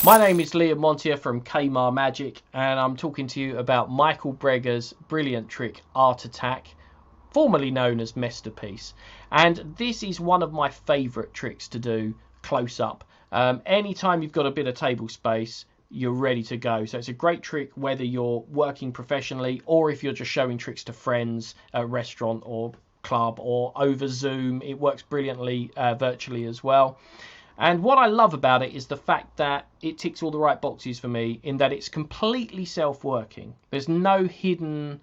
My name is Liam Montier from Kmart Magic, and I'm talking to you about Michael Breggar's brilliant trick, Art Attack, formerly known as Masterpiece. And this is one of my favourite tricks to do close up. Anytime you've got a bit of table space, you're ready to go. So it's a great trick whether you're working professionally or if you're just showing tricks to friends at a restaurant or club or over Zoom. It works brilliantly virtually as well. And what I love about it is the fact that it ticks all the right boxes for me in that it's completely self-working. There's no hidden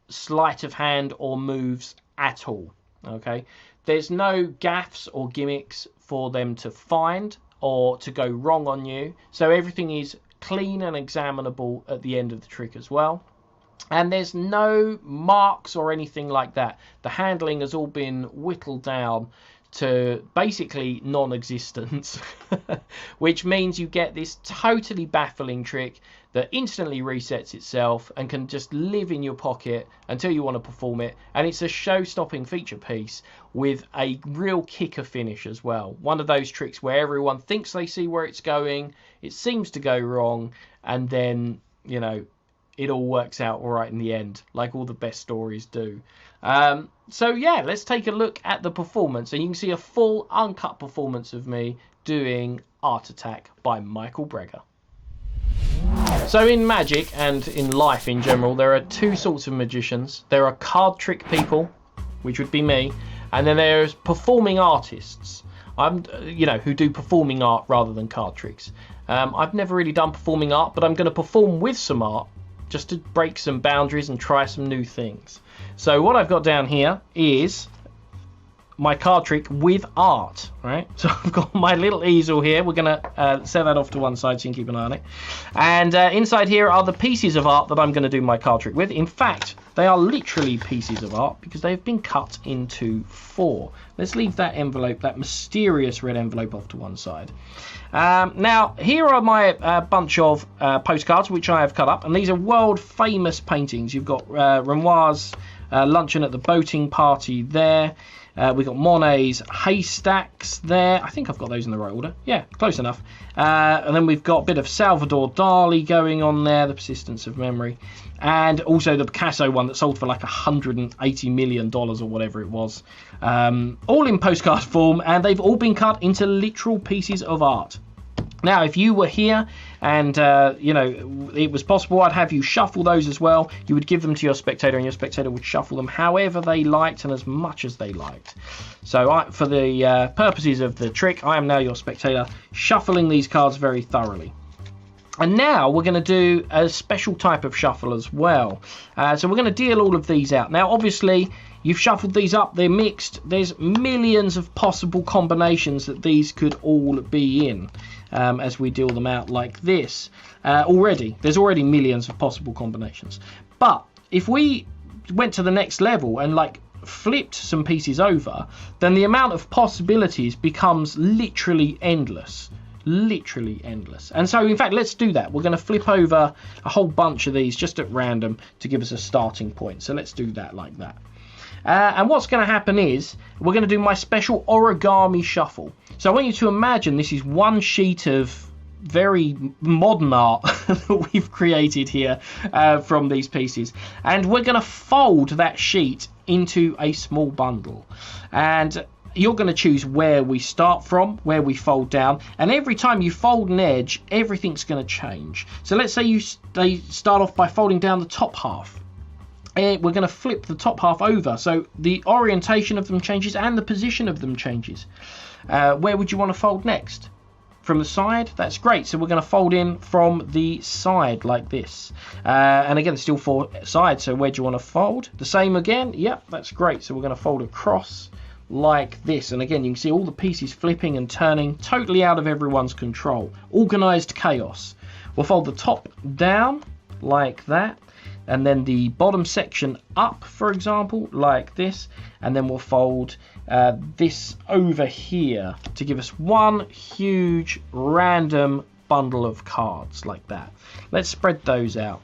sleight of hand or moves at all. Okay, there's no gaffes or gimmicks for them to find or to go wrong on you. So everything is clean and examinable at the end of the trick as well. And there's no marks or anything like that. The handling has all been whittled down to basically non-existence, which means you get this totally baffling trick that instantly resets itself and can just live in your pocket until you want to perform it. And it's a show-stopping feature piece with a real kicker finish as well. One of those tricks where everyone thinks they see where it's going, it seems to go wrong, and then, you know, it all works out all right in the end, like all the best stories do. So yeah, let's take a look at the performance, and you can see a full uncut performance of me doing Art Attack by Michael Breggar. So in magic and in life in general, there are two sorts of magicians. There are card trick people, which would be me, and then there's performing artists. Who do performing art rather than card tricks. I've never really done performing art, but I'm going to perform with some art just to break some boundaries and try some new things. So what I've got down here is my card trick with art, right? So I've got my little easel here. We're going to set that off to one side so you can keep an eye on it. And inside here are the pieces of art that I'm going to do my card trick with. In fact, they are literally pieces of art because they've been cut into 4. Let's leave that envelope, that mysterious red envelope, off to one side. Now, here are my bunch of postcards which I have cut up, and these are world famous paintings. You've got Renoir's luncheon at the boating party there. We've got Monet's haystacks there. I think I've got those in the right order. Yeah, close enough. And then we've got a bit of Salvador Dali going on there, The Persistence of Memory. And also the Picasso one that sold for like $180 million or whatever it was. All in postcard form, and they've all been cut into literal pieces of art. Now, if you were here and, it was possible, I'd have you shuffle those as well. You would give them to your spectator, and your spectator would shuffle them however they liked and as much as they liked. So for the purposes of the trick, I am now your spectator, shuffling these cards very thoroughly. And now we're going to do a special type of shuffle as well. So we're going to deal all of these out. Now, obviously, you've shuffled these up. They're mixed. There's millions of possible combinations that these could all be in as we deal them out like this. There's already millions of possible combinations. But if we went to the next level and flipped some pieces over, then the amount of possibilities becomes literally endless. Literally endless. And so in fact, let's do that. We're going to flip over a whole bunch of these just at random to give us a starting point. So let's do that like that. And what's going to happen is we're going to do my special origami shuffle. So I want you to imagine this is one sheet of very modern art that we've created here from these pieces, and we're going to fold that sheet into a small bundle, and you're going to choose where we start from, where we fold down, and every time you fold an edge, everything's going to change. So let's say they start off by folding down the top half. We're going to flip the top half over, so the orientation of them changes and the position of them changes. Where would you want to fold next? From the side? That's great. So we're going to fold in from the side like this. And again, still 4 sides, so where do you want to fold? The same again? Yep, that's great. So we're going to fold across like this, and again you can see all the pieces flipping and turning, totally out of everyone's control. Organized chaos. We'll fold the top down like that, and then the bottom section up, for example, like this, and then we'll fold this over here to give us one huge random bundle of cards like that. Let's spread those out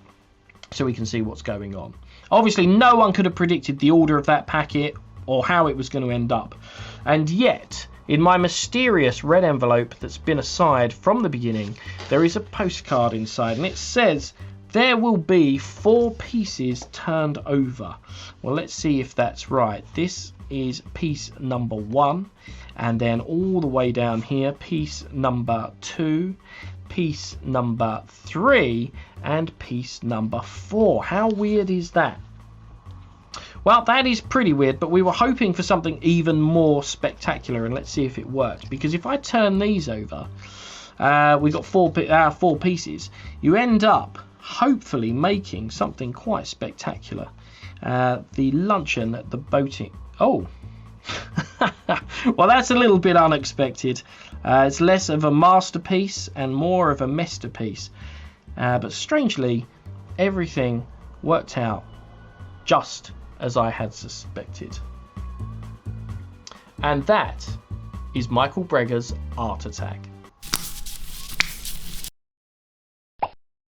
so we can see what's going on. Obviously no one could have predicted the order of that packet or how it was going to end up, and yet In my mysterious red envelope that's been aside from the beginning, there is a postcard inside, and it says there will be 4 pieces turned over. Well, let's see if that's right. This is piece number 1, and then all the way down here, piece number 2, piece number 3, and piece number 4. How weird is that? Well, that is pretty weird, but we were hoping for something even more spectacular, and let's see if it works. Because if I turn these over, we've got 4 pieces. You end up hopefully making something quite spectacular. The luncheon at the boating. Oh, well, that's a little bit unexpected. It's less of a masterpiece and more of a masterpiece. But strangely, everything worked out just as I had suspected. And that is Michael Breggar's Art Attack.